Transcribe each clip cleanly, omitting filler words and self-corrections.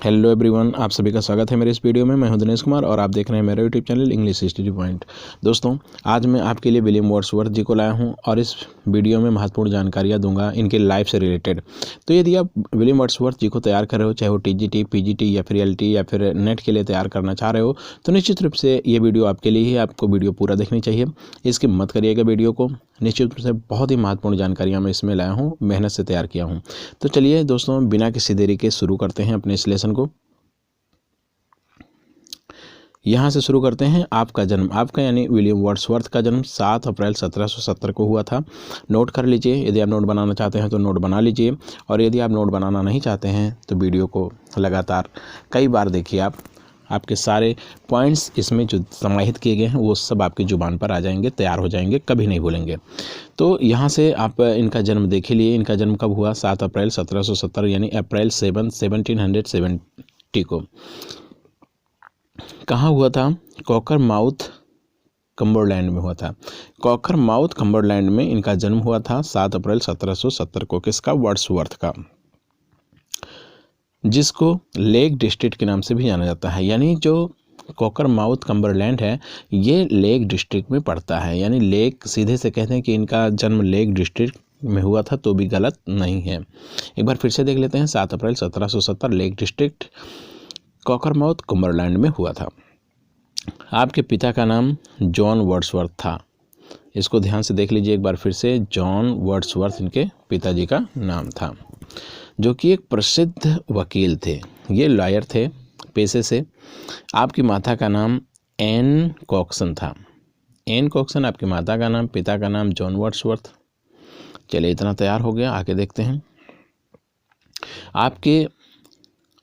Hello everyone, आप सभी का स्वागत है मेरे इस वीडियो में। मैं हूं दिनेश कुमार और आप देख रहे हैं मेरा YouTube channel English history point. दोस्तों, आज मैं आपके लिए विलियम वर्ड्सवर्थ जी को लाया हूं और इस वीडियो में महत्वपूर्ण जानकारियां दूंगा इनके लाइफ से रिलेटेड। तो यदि आप विलियम वर्ड्सवर्थ जी को तैयार कर रहे हो, चाहे वो टीजीटी, पीजीटी या फिर एलटी या फिर नेट के लिए तैयार करना चाह रहे हो, तो निश्चित रूप से ये वीडियो आपके लिए ही। आपको वीडियो पूरा देखनी चाहिए, इसकी मत करिएगा वीडियो को। निश्चित रूप से बहुत ही महत्वपूर्ण जानकारियाँ मैं इसमें लाया हूँ, मेहनत से तैयार किया हूँ। तो चलिए दोस्तों, बिना किसी देरी के शुरू करते हैं अपने इस लेसन को। यहाँ से शुरू करते हैं। आपका जन्म, आपका यानी विलियम वर्ड्सवर्थ का जन्म 7 अप्रैल 1770 को हुआ था। नोट कर लीजिए, यदि आप नोट बनाना चाहते हैं तो नोट बना लीजिए, और यदि आप नोट बनाना नहीं चाहते हैं तो वीडियो को लगातार कई बार देखिए। आपके सारे पॉइंट्स इसमें जो समाहित किए गए हैं वो सब आपकी ज़ुबान पर आ जाएंगे, तैयार हो जाएंगे, कभी नहीं भूलेंगे। तो यहाँ से आप इनका जन्म देख लिए। इनका जन्म कब हुआ? 7 अप्रैल 1770 यानी अप्रैल 7 1770 को। कहाँ हुआ था? कॉकर माउथ, कम्बरलैंड में हुआ था। कॉकर माउथ, कम्बरलैंड में इनका जन्म हुआ था 7 अप्रैल 1770 को। किसका? वर्ड्सवर्थ का, जिसको लेक डिस्ट्रिक्ट के नाम से भी जाना जाता है। यानी जो कॉकर माउथ, कम्बरलैंड है, ये लेक डिस्ट्रिक्ट में पड़ता है। यानी लेक, सीधे से कहते हैं कि इनका जन्म लेक डिस्ट्रिक्ट में हुआ था तो भी गलत नहीं है। एक बार फिर से देख लेते हैं। 7 अप्रैल 1770, लेक डिस्ट्रिक्ट, कॉकरमाउथ, कम्बरलैंड में हुआ था। आपके पिता का नाम जॉन वर्ड्सवर्थ था। इसको ध्यान से देख लीजिए एक बार फिर से। जॉन वर्ड्सवर्थ इनके पिताजी का नाम था, जो कि एक प्रसिद्ध वकील थे। ये लॉयर थे पेशे से। आपकी माता का नाम एन कॉक्सन था। एन कॉक्सन आपकी माता का नाम, पिता का नाम जॉन वर्ड्सवर्थ। चलिए, इतना तैयार हो गया, आगे देखते हैं। आपके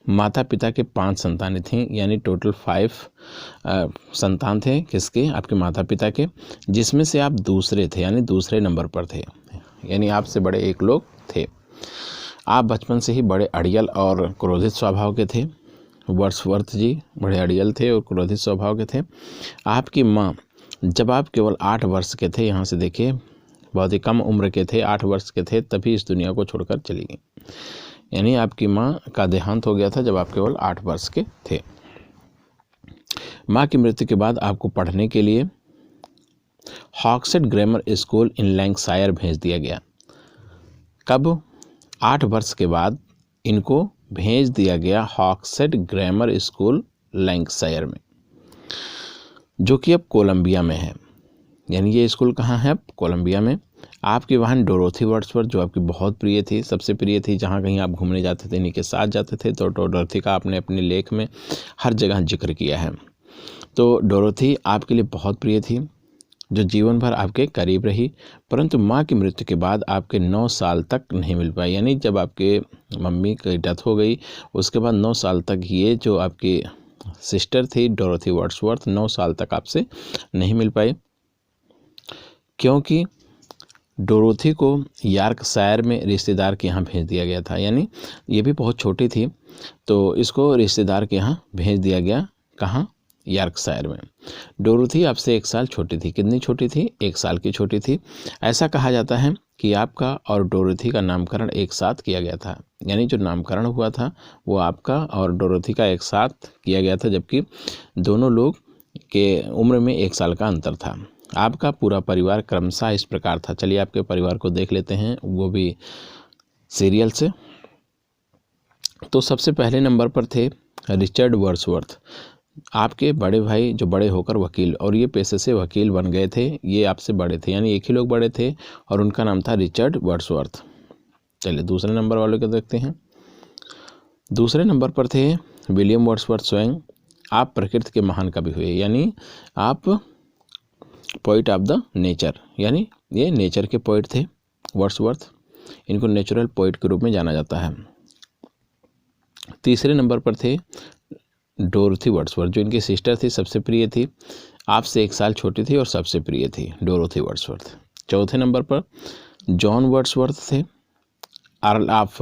माता पिता के 5 संतानें थीं, यानी टोटल 5 संतान थे। किसके? आपके माता पिता के, जिसमें से आप दूसरे थे, यानी दूसरे नंबर पर थे। यानी आपसे बड़े एक लोग थे। आप बचपन से ही बड़े अड़ियल और क्रोधित स्वभाव के थे। वर्ड्सवर्थ जी बड़े अड़ियल थे और क्रोधित स्वभाव के थे। आपकी माँ, जब आप केवल 8 वर्ष के थे, यहाँ से देखिए बहुत ही कम उम्र के थे, 8 वर्ष के थे, तभी इस दुनिया को छोड़कर चली गई। यानी आपकी माँ का देहांत हो गया था जब आप केवल 8 वर्ष के थे। माँ की मृत्यु के बाद आपको पढ़ने के लिए हॉक्सेट ग्रामर स्कूल इन लैंकशायर भेज दिया गया। कब? 8 वर्ष के बाद इनको भेज दिया गया हॉक्सेट ग्रामर स्कूल लैंकशायर में, जो कि अब कोलंबिया में है। यानी ये स्कूल कहाँ है? अब कोलंबिया में। आपकी बहन डोरोथी वर्ड्सवर्थ, जो आपकी बहुत प्रिय थी, सबसे प्रिय थी, जहाँ कहीं आप घूमने जाते थे इन्हीं के साथ जाते थे। तो डोरोथी का आपने अपने लेख में हर जगह जिक्र किया है। तो डोरोथी आपके लिए बहुत प्रिय थी, जो जीवन भर आपके करीब रही, परंतु माँ की मृत्यु के बाद आपके 9 साल तक नहीं मिल पाई। यानी जब आपके मम्मी की डेथ हो गई, उसके बाद 9 साल तक ये जो आपकी सिस्टर थी डोरोथी वर्ड्सवर्थ, 9 साल तक आपसे नहीं मिल पाई, क्योंकि डोरोथी को यॉर्कशायर में रिश्तेदार के यहाँ भेज दिया गया था। यानी ये भी बहुत छोटी थी, तो इसको रिश्तेदार के यहाँ भेज दिया गया। कहाँ? यॉर्कशायर में। डोरोथी आपसे 1 साल छोटी थी। कितनी छोटी थी? 1 साल की छोटी थी। ऐसा कहा जाता है कि आपका और डोरोथी का नामकरण एक साथ किया गया था। यानी जो नामकरण हुआ था वो आपका और डोरोथी का एक साथ किया गया था, जबकि दोनों लोग के उम्र में 1 साल का अंतर था। आपका पूरा परिवार क्रमशः इस प्रकार था। चलिए आपके परिवार को देख लेते हैं, वो भी सीरियल से। तो सबसे पहले नंबर पर थे रिचर्ड वर्ड्सवर्थ, आपके बड़े भाई, जो बड़े होकर वकील, और ये पेशे से वकील बन गए थे। ये आपसे बड़े थे, यानी एक ही लोग बड़े थे, और उनका नाम था रिचर्ड वर्ड्सवर्थ। चलिए दूसरे नंबर वालों को देखते हैं। दूसरे नंबर पर थे विलियम वर्ड्सवर्थ स्वयं। आप प्रकृति के महान कवि हुए, यानी आप पोइट ऑफ द नेचर, यानी ये नेचर के पोइट थे वर्ड्सवर्थ। इनको नेचुरल पोइट के रूप में जाना जाता है। तीसरे नंबर पर थे डोरोथी वर्ड्सवर्थ, जो इनकी सिस्टर थी, सबसे प्रिय थी, आपसे 1 साल छोटी थी और सबसे प्रिय थी डोरोथी वर्ड्सवर्थ। चौथे नंबर पर जॉन वर्ड्सवर्थ थे, अर्ल ऑफ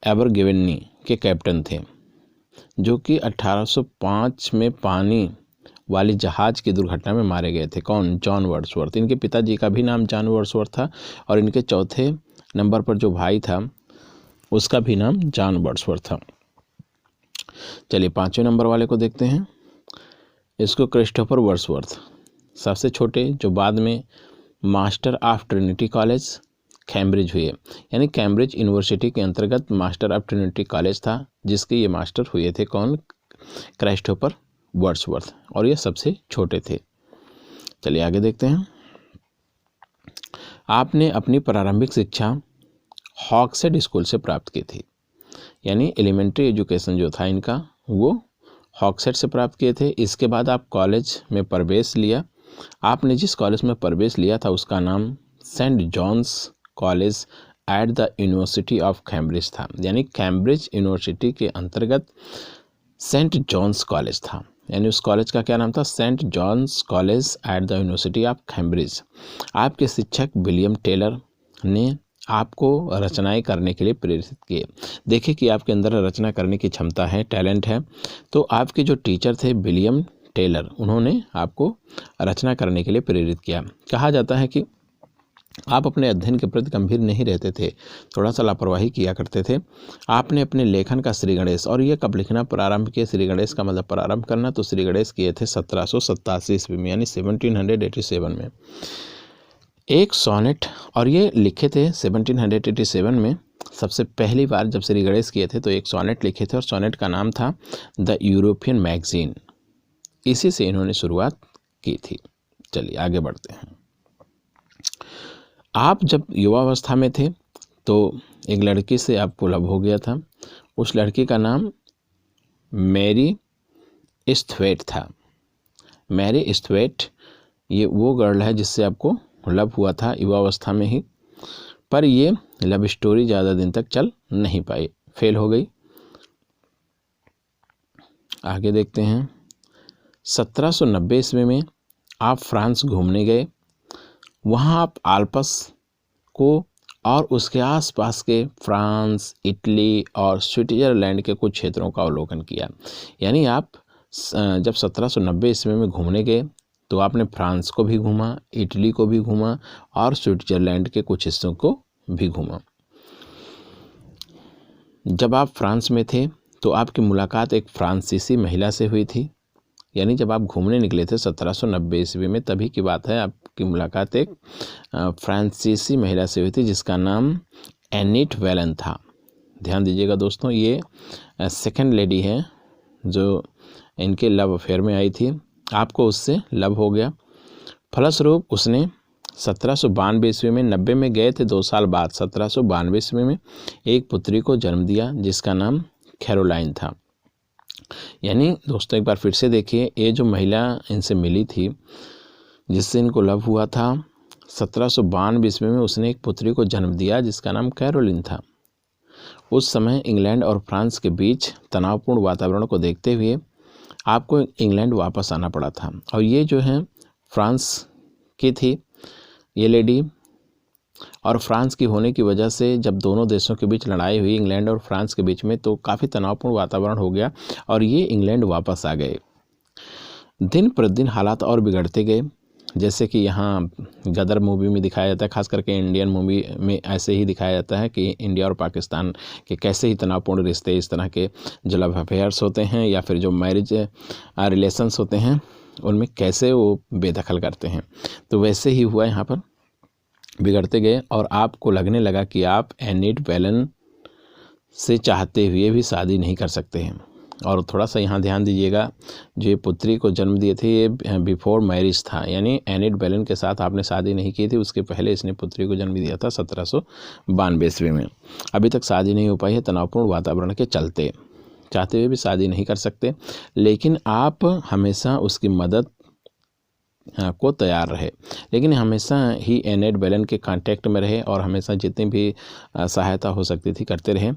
एबरगेवेनी के कैप्टन थे, जो कि 1805 में पानी वाली जहाज की दुर्घटना में मारे गए थे। कौन? John Wordsworth. इनके पिताजी का भी नाम जॉन वर्ड्सवर्थ था, और इनके चौथे नंबर पर जो भाई था उसका भी नाम जॉन वर्ड्सवर्थ था। चलिए 5वें नंबर वाले को देखते हैं। इसको क्रिस्टोफर वर्ड्सवर्थ, सबसे छोटे, जो बाद में master of Trinity college Cambridge हुए, यानी कैम्ब्रिज यूनिवर्सिटी के अंतर्गत मास्टर ऑफ ट्रिनिटी कॉलेज था, जिसके ये मास्टर हुए थे कौन? क्रिस्टोफर वर्ड्सवर्थ, और ये सबसे छोटे थे। चलिए आगे देखते हैं। आपने अपनी प्रारंभिक शिक्षा हॉक्सेट स्कूल से प्राप्त की थी, यानी एलिमेंट्री एजुकेशन जो था इनका वो हॉक्सेट से प्राप्त किए थे। इसके बाद आप कॉलेज में प्रवेश लिया। आपने जिस कॉलेज में प्रवेश लिया था उसका नाम Saint John's College at the University of Cambridge था, यानी कैम्ब्रिज यूनिवर्सिटी के अंतर्गत सेंट जॉन्स कॉलेज था, यानी उस कॉलेज का क्या नाम था? Saint John's College at the University of Cambridge. आपके शिक्षक विलियम टेलर ने आपको रचनाएं करने के लिए प्रेरित किए। देखिए कि आपके अंदर रचना करने की क्षमता है, टैलेंट है, तो आपके जो टीचर थे विलियम टेलर, उन्होंने आपको रचना करने के लिए प्रेरित किया। कहा जाता है कि आप अपने अध्ययन के प्रति गंभीर नहीं रहते थे, थोड़ा सा लापरवाही किया करते थे। आपने अपने लेखन का श्री गणेश, और ये कब लिखना प्रारंभ किए? श्री गणेश का मतलब प्रारंभ करना, तो श्री गणेश किए थे 1787 ईस्वी में, यानी 1787 में एक सोनेट, और ये लिखे थे 1787 में। सबसे पहली बार जब श्री गणेश किए थे तो एक सोनेट लिखे थे, और सोनेट का नाम था द यूरोपियन मैगजीन। इसी से इन्होंने शुरुआत की थी। चलिए आगे बढ़ते हैं। आप जब युवावस्था में थे तो एक लड़की से आपको लव हो गया था। उस लड़की का नाम मैरी स्टुअर्ट था। मैरी स्टुअर्ट ये वो गर्ल है जिससे आपको लव हुआ था युवावस्था में ही, पर ये लव स्टोरी ज़्यादा दिन तक चल नहीं पाई, फेल हो गई। आगे देखते हैं। 1790 ईस्वी में आप फ्रांस घूमने गए। वहाँ आप आल्प्स को और उसके आसपास के फ्रांस, इटली और स्विट्ज़रलैंड के कुछ क्षेत्रों का अवलोकन किया। यानी आप जब 1790 ईस्वी में घूमने गए तो आपने फ्रांस को भी घूमा, इटली को भी घूमा और स्विट्ज़रलैंड के कुछ हिस्सों को भी घूमा। जब आप फ्रांस में थे तो आपकी मुलाकात एक फ्रांसीसी महिला से हुई थी, यानी जब आप घूमने निकले थे 1790 ईस्वी में, तभी की बात है, आपकी मुलाकात एक फ्रांसीसी महिला से हुई थी जिसका नाम एनिट वेलन था। ध्यान दीजिएगा दोस्तों, ये सेकंड लेडी है जो इनके लव अफेयर में आई थी। आपको उससे लव हो गया। फलस्वरूप उसने 1792 ईस्वी में, 90 में गए थे 2 साल बाद, 1792 ईस्वी में एक पुत्री को जन्म दिया जिसका नाम कैरोलाइन था। यानी दोस्तों एक बार फिर से देखिए, ये जो महिला इनसे मिली थी जिससे इनको लव हुआ था, 1792 ईस्वी में उसने एक पुत्री को जन्म दिया जिसका नाम कैरोलिन था। उस समय इंग्लैंड और फ्रांस के बीच तनावपूर्ण वातावरण को देखते हुए आपको इंग्लैंड वापस आना पड़ा था। और ये जो है फ्रांस की थी ये लेडी, और फ्रांस की होने की वजह से जब दोनों देशों के बीच लड़ाई हुई इंग्लैंड और फ्रांस के बीच में, तो काफ़ी तनावपूर्ण वातावरण हो गया और ये इंग्लैंड वापस आ गए। दिन प्रतिदिन हालात और बिगड़ते गए, जैसे कि यहाँ गदर मूवी में दिखाया जाता है, खास करके इंडियन मूवी में ऐसे ही दिखाया जाता है कि इंडिया और पाकिस्तान के कैसे ही तनावपूर्ण रिश्ते, इस तरह के जो लव अफेयर्स होते हैं या फिर जो मैरिज रिलेशंस होते हैं उनमें कैसे वो बेदखल करते हैं। तो वैसे ही हुआ यहाँ पर, बिगड़ते गए और आपको लगने लगा कि आप एनिट वेलन से चाहते हुए भी शादी नहीं कर सकते हैं। और थोड़ा सा यहाँ ध्यान दीजिएगा, जो ये पुत्री को जन्म दिए थे ये बिफोर मैरिज था, यानी एनिट वेलन के साथ आपने शादी नहीं की थी, उसके पहले इसने पुत्री को जन्म दिया था 1792 ईस्वी में। अभी तक शादी नहीं हो पाई है तनावपूर्ण वातावरण के चलते, चाहते हुए भी शादी नहीं कर सकते, लेकिन आप हमेशा उसकी मदद को तैयार रहे, लेकिन हमेशा ही एनिट वेलन के कांटेक्ट में रहे और हमेशा जितनी भी सहायता हो सकती थी करते रहे।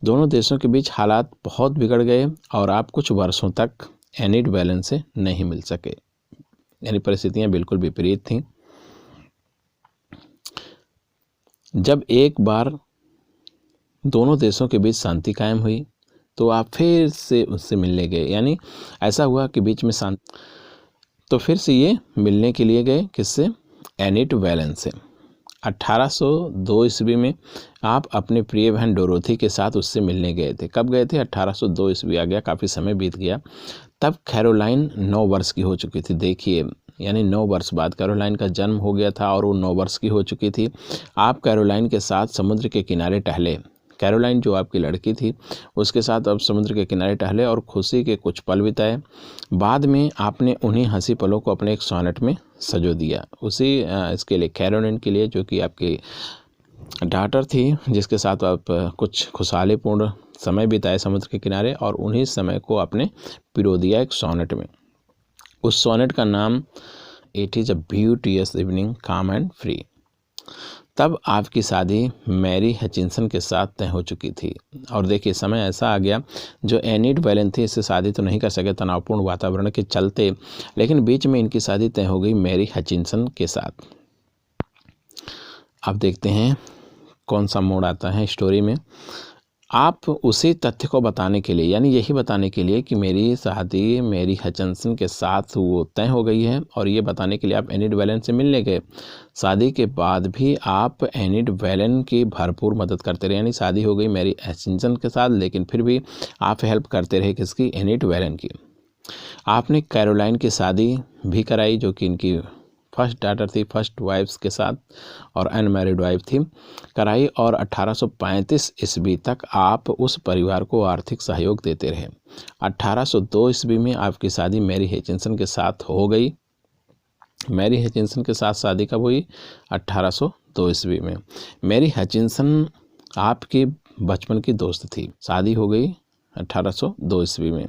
दोनों देशों के बीच हालात बहुत बिगड़ गए और आप कुछ वर्षों तक एनिट वेलन से नहीं मिल सके, यानी परिस्थितियां बिल्कुल विपरीत थीं। जब एक बार दोनों देशों के बीच शांति कायम हुई तो आप फिर से उससे मिलने गए, यानी ऐसा हुआ कि बीच में शांति, तो फिर से ये मिलने के लिए गए, किससे? एनिट वेलन से। 1802 ईस्वी में आप अपने प्रिय बहन डोरोथी के साथ उससे मिलने गए थे। कब गए थे? 1802 ईस्वी आ गया, काफ़ी समय बीत गया। तब कैरोलाइन 9 वर्ष की हो चुकी थी। देखिए, यानी 9 वर्ष बाद कैरोलाइन का जन्म हो गया था और वो 9 वर्ष की हो चुकी थी। आप कैरोलाइन के साथ समुद्र के किनारे टहले। कैरोलाइन जो आपकी लड़की थी उसके साथ अब समुद्र के किनारे टहले और खुशी के कुछ पल बिताए। बाद में आपने उन्हीं हंसी पलों को अपने एक सोनेट में सजो दिया। उसी इसके लिए कैरोलिन के लिए, जो कि आपकी डॉटर थी, जिसके साथ आप कुछ खुशहालीपूर्ण समय बिताए समुद्र के किनारे, और उन्हीं समय को आपने पिरो दिया एक सोनेट में। उस सोनेट का नाम it is a beautiful evening काम एंड फ्री। तब आपकी शादी मैरी हचिंसन के साथ तय हो चुकी थी। और देखिए, समय ऐसा आ गया, जो एनिड वैलेन थी इससे शादी तो नहीं कर सके तनावपूर्ण वातावरण के चलते, लेकिन बीच में इनकी शादी तय हो गई मैरी हचिंसन के साथ। अब देखते हैं कौन सा मोड़ आता है स्टोरी में। आप उसी तथ्य को बताने के लिए, यानी यही बताने के लिए कि मेरी शादी मैरी हचिंसन के साथ वो तय हो गई है, और ये बताने के लिए आप एनिड वैलेन से मिलने गए। शादी के बाद भी आप एनिड वैलेन की भरपूर मदद करते रहे, यानी शादी हो गई मैरी हचिंसन के साथ, लेकिन फिर भी आप हेल्प करते रहे किसकी? एनिड वैलेन की। आपने कैरोलाइन की शादी भी कराई, जो कि इनकी फर्स्ट डॉटर थी, फर्स्ट वाइफ्स के साथ, और अनमैरिड वाइफ थी, कराई। और 1835 ईस्वी तक आप उस परिवार को आर्थिक सहयोग देते रहे। 1802 ईस्वी में आपकी शादी मैरी हचिंसन के साथ हो गई। मैरी हचिंसन के साथ शादी कब हुई? 1802 ईस्वी में। मैरी हचिंसन आपकी बचपन की दोस्त थी। शादी हो गई 1802 ईस्वी में।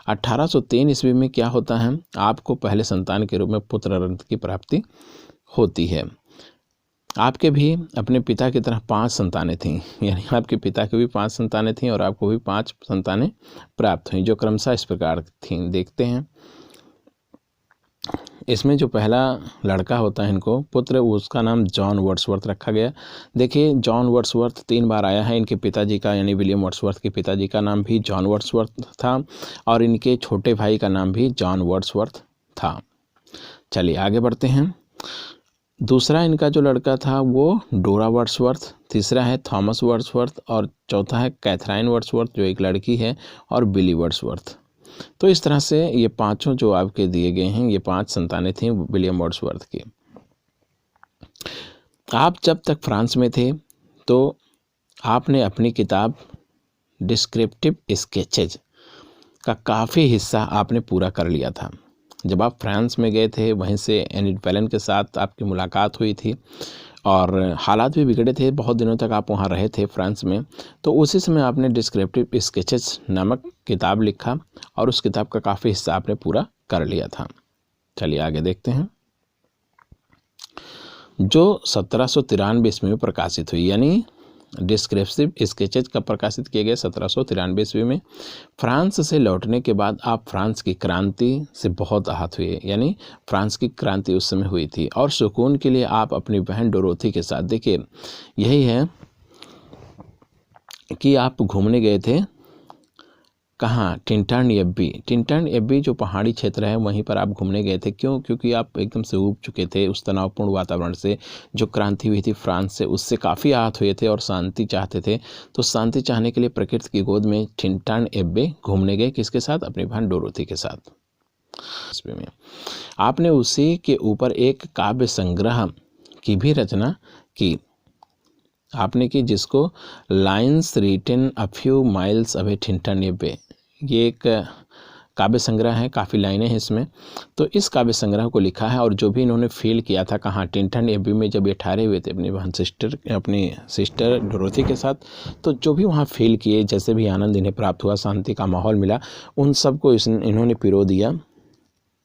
1803 ईस्वी में क्या होता है? आपको पहले संतान के रूप में पुत्र रत्न की प्राप्ति होती है। आपके भी अपने पिता की तरह 5 संतानें थीं, यानी आपके पिता की भी 5 संतानें थीं और आपको भी 5 संतानें प्राप्त हुईं, जो क्रमशः इस प्रकार थीं। देखते हैं, इसमें जो पहला लड़का होता है इनको पुत्र, उसका नाम जॉन वर्ड्सवर्थ रखा गया। देखिए, जॉन वर्ड्सवर्थ 3 बार आया है। इनके पिताजी का, यानी विलियम वर्ड्सवर्थ के पिताजी का नाम भी जॉन वर्ड्सवर्थ था, और इनके छोटे भाई का नाम भी जॉन वर्ड्सवर्थ था। चलिए आगे बढ़ते हैं। दूसरा इनका जो लड़का था वो डोरा वर्ड्सवर्थ, तीसरा है थॉमस वर्ड्सवर्थ, और चौथा है कैथराइन वर्ड्सवर्थ जो एक लड़की है, और बिली वर्ड्सवर्थ। तो इस तरह से ये पांचों जो आपके दिए गए हैं, ये 5 संतानें थीं विलियम वर्ड्सवर्थ की। आप जब तक फ्रांस में थे तो आपने अपनी किताब डिस्क्रिप्टिव स्केचेज का काफ़ी हिस्सा आपने पूरा कर लिया था। जब आप फ्रांस में गए थे, वहीं से एनिड वैलेन के साथ आपकी मुलाकात हुई थी, और हालात भी बिगड़े थे। बहुत दिनों तक आप वहाँ रहे थे फ्रांस में। तो उसी समय आपने डिस्क्रिप्टिव स्केचेस नामक किताब लिखा, और उस किताब का काफ़ी हिस्सा आपने पूरा कर लिया था। चलिए आगे देखते हैं। जो 1793 ईस्वी में प्रकाशित हुई, यानी डिस्क्रिप्टिव स्केचेज का प्रकाशित किए गए 1793 ईस्वी में। फ्रांस से लौटने के बाद आप फ्रांस की क्रांति से बहुत आहत हुए, यानी फ्रांस की क्रांति उस समय हुई थी, और सुकून के लिए आप अपनी बहन डोरोथी के साथ, देखिए यही है कि आप घूमने गए थे कहाँ? टिंटर्न एब्बी। टिंटर्न एब्बी जो पहाड़ी क्षेत्र है, वहीं पर आप घूमने गए थे। क्यों? क्योंकि आप एकदम से ऊब चुके थे उस तनावपूर्ण वातावरण से, जो क्रांति हुई थी फ्रांस से, उससे काफ़ी आहत हुए थे और शांति चाहते थे। तो शांति चाहने के लिए प्रकृति की गोद में टिंटर्न एब्बी घूमने गए। किसके साथ? अपनी बहन डोरोथी के साथ। इसमें आपने उसी के ऊपर एक काव्य संग्रह की भी रचना की आपने की, जिसको lines written a few miles above Tintern Abbey, ये एक काव्य संग्रह है, काफ़ी लाइनें हैं इसमें। तो इस काव्य संग्रह को लिखा है, और जो भी इन्होंने फील किया था कहाँ? टिंटर्न एब्बी में जब ये ठहरे हुए थे अपनी सिस्टर डोरोथी के साथ, तो जो भी वहाँ फील किए, जैसे भी आनंद इन्हें प्राप्त हुआ, शांति का माहौल मिला, उन सबको इन्होंने पिरो दिया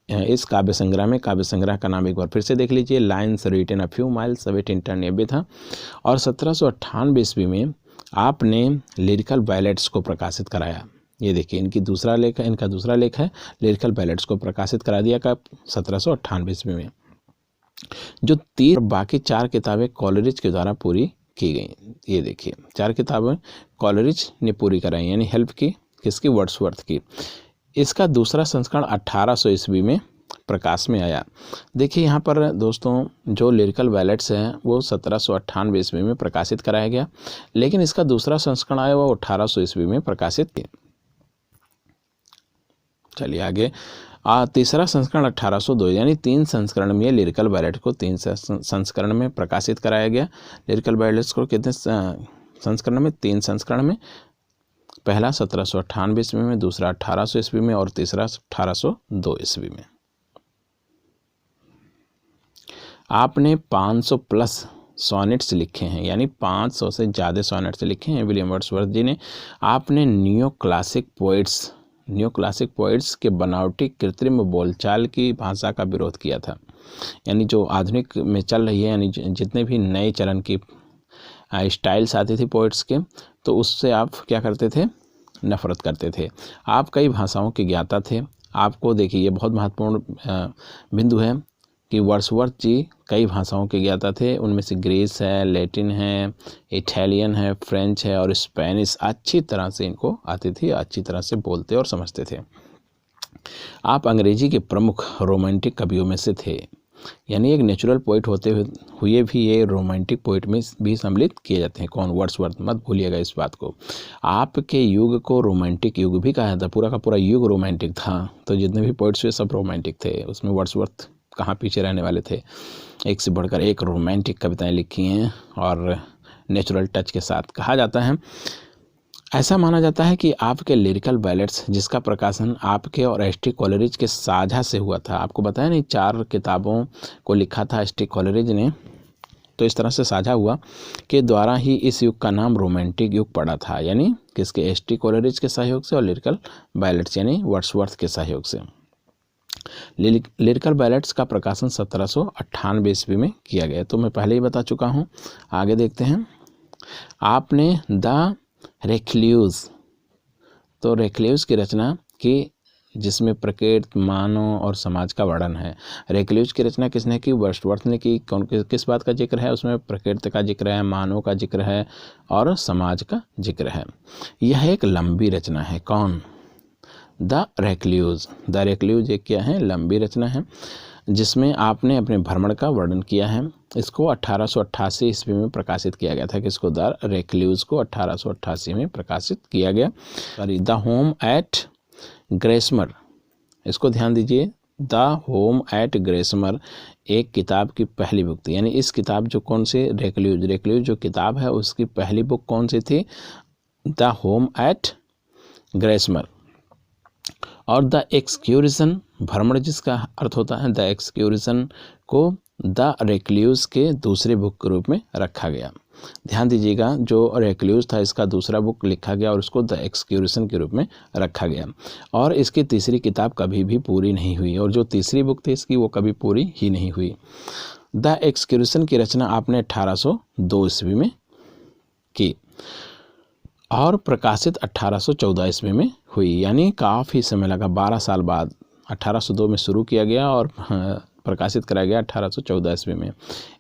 इस काव्य संग्रह में। काव्य संग्रह का नाम एक बार फिर से देख लीजिए, lines written a few miles above Tintern Abbey था। और 1798 ईस्वी में आपने लिरिकल बैलेट्स को प्रकाशित कराया। ये देखिए, इनका दूसरा लेख है, लिरिकल बैलेट्स को प्रकाशित करा दिया कब? 1798 ईस्वी में। जो 3 बाकी 4 किताबें कॉलरिज के द्वारा पूरी की गई। ये देखिए, 4 किताबें कॉलरिज ने पूरी कराई, यानी हेल्प की किसकी? वर्ड्सवर्थ की। इसका दूसरा संस्करण 1800 ईस्वी में प्रकाश में आया। देखिए यहाँ पर दोस्तों जो लिरिकल बैलेट्स हैं वो 1798 ईस्वी में प्रकाशित कराया गया, लेकिन इसका दूसरा संस्करण आया वो 1800 ईस्वी में प्रकाशित किया। चलिए आगे। तीसरा संस्करण 1802, यानी 3 संस्करण में लिरिकल बैलेट को 3 संस्करण में प्रकाशित कराया गया। लिरिकल बैलेट्स को कितने संस्करण में? 3 संस्करण में। पहला 1798 ईस्वी में, दूसरा 1800 ईस्वी में और तीसरा 1802 ईस्वी में। आपने 500 प्लस सोनेट्स लिखे हैं, यानी 500 से ज़्यादा सोनेट्स लिखे हैं विलियम वर्ड्सवर्थ जी ने। आपने न्यू क्लासिक पोइट्स के बनावटी कृत्रिम बोलचाल की भाषा का विरोध किया था, यानी जो आधुनिक में चल रही है, यानी जितने भी नए चलन की स्टाइल्स आती थी पोइट्स के, तो उससे आप क्या करते थे? नफरत करते थे। आप कई भाषाओं के ज्ञाता थे। आपको देखिए ये बहुत महत्वपूर्ण बिंदु है कि वर्ड्सवर्थ जी कई भाषाओं के ज्ञाता थे। उनमें से ग्रीस है, लैटिन है, इटालियन है, फ्रेंच है और स्पेनिश अच्छी तरह से इनको आती थी, अच्छी तरह से बोलते और समझते थे। आप अंग्रेजी के प्रमुख रोमांटिक कवियों में से थे, यानी एक नेचुरल पोइट होते हुए भी ये रोमांटिक पोइट में भी सम्मिलित किए जाते हैं। कौन? वर्ड्सवर्थ। मत भूलिएगा इस बात को। आपके युग को रोमांटिक युग भी कहा जाता है, पूरा का पूरा युग रोमांटिक था। तो जितने भी पोइट्स हुए सब रोमांटिक थे, उसमें वर्ड्सवर्थ कहाँ पीछे रहने वाले थे। एक से बढ़कर एक रोमांटिक कविताएं लिखी हैं और नेचुरल टच के साथ। कहा जाता है, ऐसा माना जाता है कि आपके लिरिकल बैलेट्स जिसका प्रकाशन आपके और एस टी कॉलरिज के साझा से हुआ था। आपको बताया नहीं 4 किताबों को लिखा था एस टी कॉलरिज ने, तो इस तरह से साझा हुआ के द्वारा ही इस युग का नाम रोमांटिक युग पड़ा था, यानी किसके? एस टी कॉलरिज के सहयोग से और लिरिकल बैलेट्स यानी वर्ड्सवर्थ के सहयोग से। लिरिकल बैलेट्स का प्रकाशन 1798 ईस्वी में किया गया, तो मैं पहले ही बता चुका हूँ। आगे देखते हैं। आपने द रेक्ल्यूज, तो रेक्ल्यूज की रचना की जिसमें प्रकृति, मानव और समाज का वर्णन है। रेक्ल्यूज की रचना किसने की? वर्ड्सवर्थ ने की। कौन किस बात का जिक्र है उसमें? प्रकृति का जिक्र है, मानव का जिक्र है और समाज का जिक्र है। यह एक लंबी रचना है। कौन? The recluse. द रेक्ल्यूज एक क्या है? लंबी रचना है जिसमें आपने अपने भ्रमण का वर्णन किया है। इसको 1888 ईस्वी में प्रकाशित किया गया था। किसको? द रेक्ल्यूज को 1888 में प्रकाशित किया गया। सॉरी, द होम एट ग्रेसमर, इसको ध्यान दीजिए। द होम एट ग्रेसमर एक किताब की पहली बुक थी, यानी इस किताब जो कौन से? रेक्ल्यूज जो किताब है उसकी पहली बुक कौन सी थी? The home at Grasmere. और द एक्सक्यूरिशन, भ्रमण जिसका अर्थ होता है द एक्सक्यूरिशन, को द रेक्ल्यूज के दूसरे बुक के रूप में रखा गया। ध्यान दीजिएगा, जो रेक्ल्यूज था इसका दूसरा बुक लिखा गया और उसको द एक्सक्यूरिशन के रूप में रखा गया। और इसकी तीसरी किताब कभी भी पूरी नहीं हुई, और जो तीसरी बुक थी इसकी वो कभी पूरी ही नहीं हुई। द एक्सक्यूरिशन की रचना आपने 1802 ईस्वी में की और प्रकाशित 1814 ईस्वी में हुई, यानी काफ़ी समय लगा। 12 साल बाद 1802 में शुरू किया गया और प्रकाशित कराया गया 1814 ईस्वी में।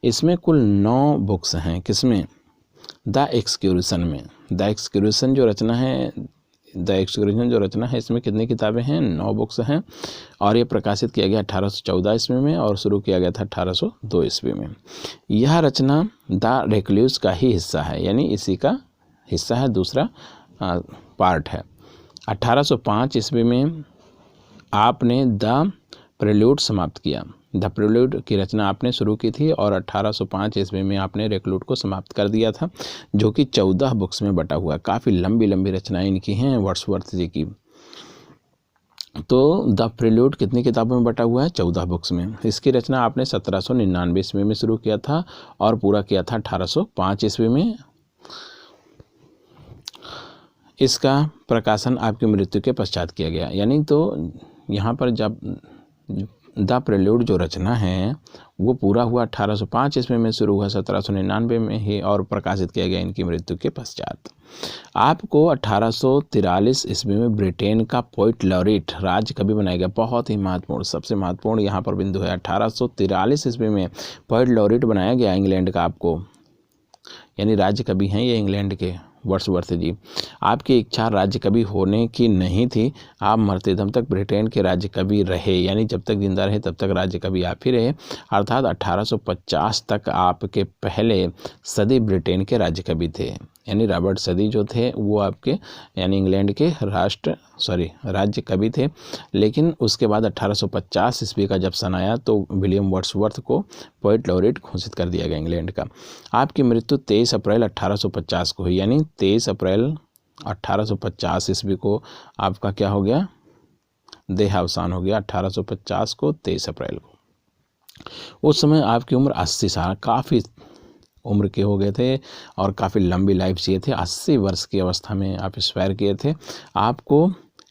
इसमें कुल 9 बुक्स हैं। किसमें? द एक्सक्यूरिशन में। द एक्सक्यूरिशन जो रचना है इसमें कितनी किताबें हैं? 9 बुक्स हैं और ये प्रकाशित किया गया 1814 ईस्वी में और शुरू किया गया था 1802 ईस्वी में। यह रचना द रेक्ल्यूज का ही हिस्सा है, यानी इसी का हिस्सा है, दूसरा पार्ट है। 1805 ईस्वी में आपने द प्रेल्यूड समाप्त किया। द प्रेल्यूड की रचना आपने शुरू की थी और 1805 ईस्वी में आपने रेक्ल्यूड को समाप्त कर दिया था, जो कि 14 बुक्स में बटा हुआ है। काफ़ी लंबी लंबी रचनाएं इनकी हैं वर्ड्सवर्थ जी की। तो द प्रेल्यूड कितनी किताबों में बटा हुआ है? 14 बुक्स में। इसकी रचना आपने 1799 ईस्वी में शुरू किया था और पूरा किया था 1805 ईस्वी में। इसका प्रकाशन आपकी मृत्यु के पश्चात किया गया, यानी तो यहाँ पर जब द प्रेल्यूड जो रचना है वो पूरा हुआ 1805 ईस्वी में शुरू हुआ, 1799 में ही और प्रकाशित किया गया इनकी मृत्यु के पश्चात। आपको 1843 ईस्वी में ब्रिटेन का पोइट लॉरेट राज्य कवि बनाया गया। बहुत ही महत्वपूर्ण, सबसे महत्वपूर्ण यहाँ पर बिंदु है। 1843 ईस्वी में पोइट लॉरेट बनाया गया इंग्लैंड का आपको, यानी राज्य कवि हैं ये इंग्लैंड के वर्ड्सवर्थ जी, आपकी इच्छा राज्य कवि होने की नहीं थी, आप मरते दम तक ब्रिटेन के राज्य कवि रहे, यानी जब तक जिंदा रहे तब तक राज्य कवि आप ही रहे। अर्थात 1850 तक आपके पहले सदी ब्रिटेन के राज्य कवि थे, यानी रॉबर्ट सदी जो थे वो आपके यानी इंग्लैंड के राज्य कवि थे। लेकिन उसके बाद 1850 ईस्वी का जब सन आया तो विलियम वर्ड्सवर्थ को पोएट लॉरेट घोषित कर दिया गया इंग्लैंड का। आपकी मृत्यु 23 अप्रैल 1850 को हुई, यानी 23 अप्रैल 1850 ईस्वी को आपका क्या हो गया, देहावसान हो गया। 1850 को 23 अप्रैल को। उस समय आपकी उम्र 80 साल, काफ़ी उम्र के हो गए थे और काफ़ी लंबी लाइफ जिए थे। 80 वर्ष की अवस्था में आप एक्सपायर किए थे। आपको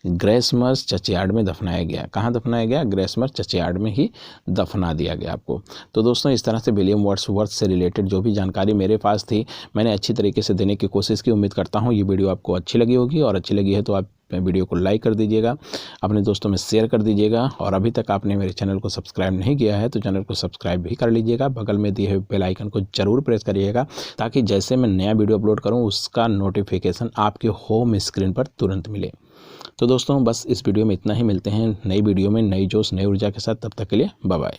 ग्रेसमर्स चर्चयार्ड में दफनाया गया। कहाँ दफनाया गया? ग्रेसमर्स चर्चयार्ड में ही दफना दिया गया आपको। तो दोस्तों इस तरह से विलियम वर्ड्सवर्थ से रिलेटेड जो भी जानकारी मेरे पास थी मैंने अच्छी तरीके से देने की कोशिश की। उम्मीद करता हूँ ये वीडियो आपको अच्छी लगी होगी, और अच्छी लगी है तो आप वीडियो को लाइक कर दीजिएगा, अपने दोस्तों में शेयर कर दीजिएगा, और अभी तक आपने मेरे चैनल को सब्सक्राइब नहीं किया है तो चैनल को सब्सक्राइब भी कर लीजिएगा। बगल में दिए हुए बेल आइकन को जरूर प्रेस करिएगा ताकि जैसे मैं नया वीडियो अपलोड करूं उसका नोटिफिकेशन आपके होम स्क्रीन पर तुरंत मिले। तो दोस्तों बस इस वीडियो में इतना ही, मिलते हैं नई वीडियो में नई जोश नई ऊर्जा के साथ। तब तक के लिए बाय बाय।